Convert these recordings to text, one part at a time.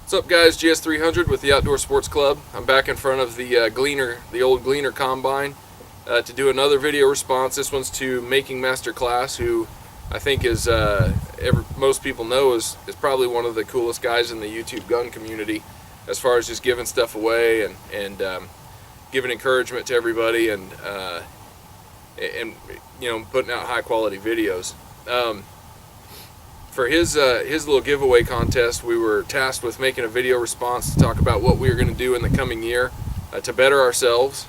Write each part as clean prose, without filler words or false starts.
What's up, guys? GS300 with the Outdoor Sports Club. I'm back in front of the old Gleaner Combine to do another video response. This one's to MakingMasterClass, who I think is most people know is probably one of the coolest guys in the YouTube gun community, as far as just giving stuff away and giving encouragement to everybody and you know, putting out high quality videos. For his little giveaway contest, we were tasked with making a video response to talk about what we were going to do in the coming year to better ourselves,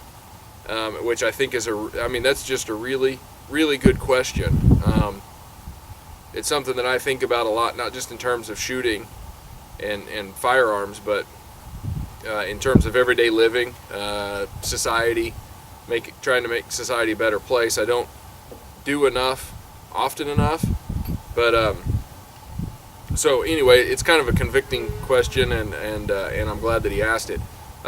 which I think is that's just a really good question. It's something that I think about a lot, not just in terms of shooting and firearms, but in terms of everyday living, society, trying to make society a better place. I don't do often enough, but so anyway, it's kind of a convicting question, and I'm glad that he asked it.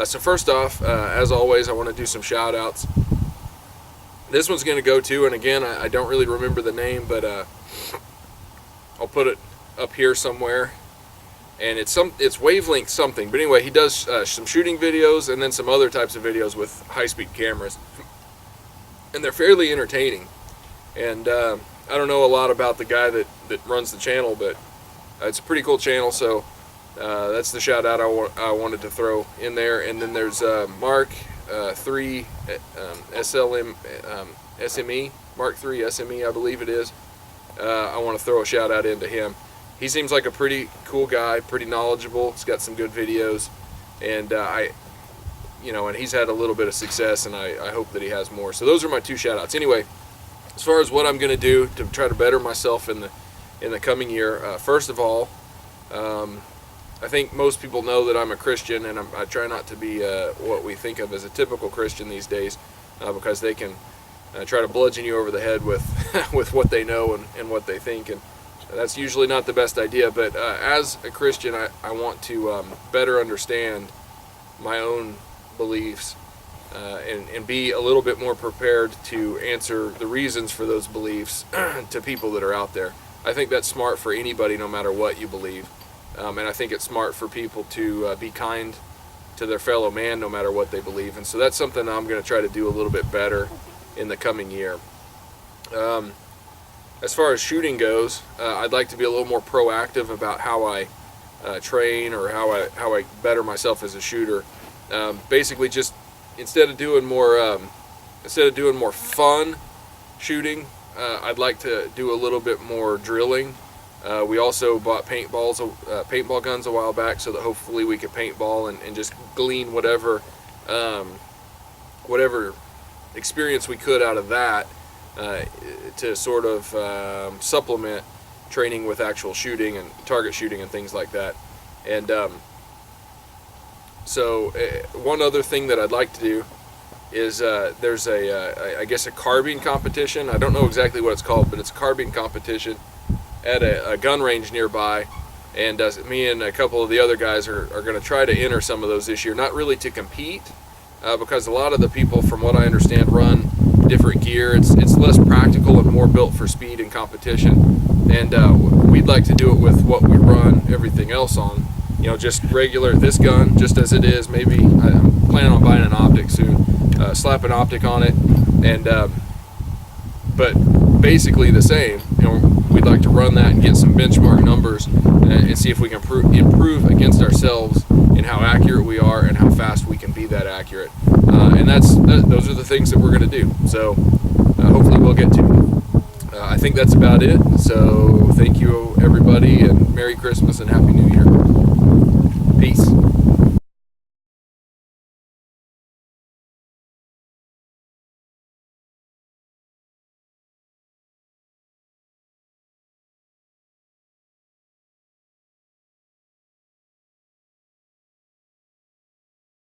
So first off, as always, I want to do some shout outs. This one's going to go to, and again, I don't really remember the name, but I'll put it up here somewhere. And it's Wavelength something, but anyway, he does some shooting videos and then some other types of videos with high-speed cameras, and they're fairly entertaining. And I don't know a lot about the guy that runs the channel, but it's a pretty cool channel, so that's the shout out I wanted to throw in there. And then there's Mark 3 SME, Mark 3 SME, I believe it is. I want to throw a shout out into him. He seems like a pretty cool guy, pretty knowledgeable. He's got some good videos, and and he's had a little bit of success, and I hope that he has more. So those are my two shout outs. Anyway, as far as what I'm going to do to try to better myself in the coming year, first of all, I think most people know that I'm a Christian, and I try not to be what we think of as a typical Christian these days, because they can try to bludgeon you over the head with with what they know and what they think, and that's usually not the best idea. But as a Christian, I want to better understand my own beliefs and be a little bit more prepared to answer the reasons for those beliefs to people that are out there. I think that's smart for anybody, no matter what you believe. And I think it's smart for people to be kind to their fellow man, no matter what they believe. And so that's something I'm going to try to do a little bit better in the coming year. As far as shooting goes, I'd like to be a little more proactive about how I train, or how I better myself as a shooter. Basically, just instead of doing more fun shooting, I'd like to do a little bit more drilling. We also bought paintball guns a while back, so that hopefully we could paintball and just glean whatever experience we could out of that to sort of supplement training with actual shooting and target shooting and things like that. And so one other thing that I'd like to do is there's I guess a carbine competition. I don't know exactly what it's called, but it's a carbine competition at a gun range nearby, and me and a couple of the other guys are going to try to enter some of those this year. Not really to compete, because a lot of the people, from what I understand, run different gear. It's less practical and more built for speed and competition, and we'd like to do it with what we run everything else on. You know, just regular, this gun just as it is. Maybe I'm planning on buying an optic soon, slap an optic on it, and but basically the same. You know, we'd like to run that and get some benchmark numbers and see if we can improve against ourselves in how accurate we are and how fast we can be that accurate. And those are the things that we're going to do. So hopefully we'll get to. I think that's about it. So thank you, everybody, and Merry Christmas and Happy New Year. Peace.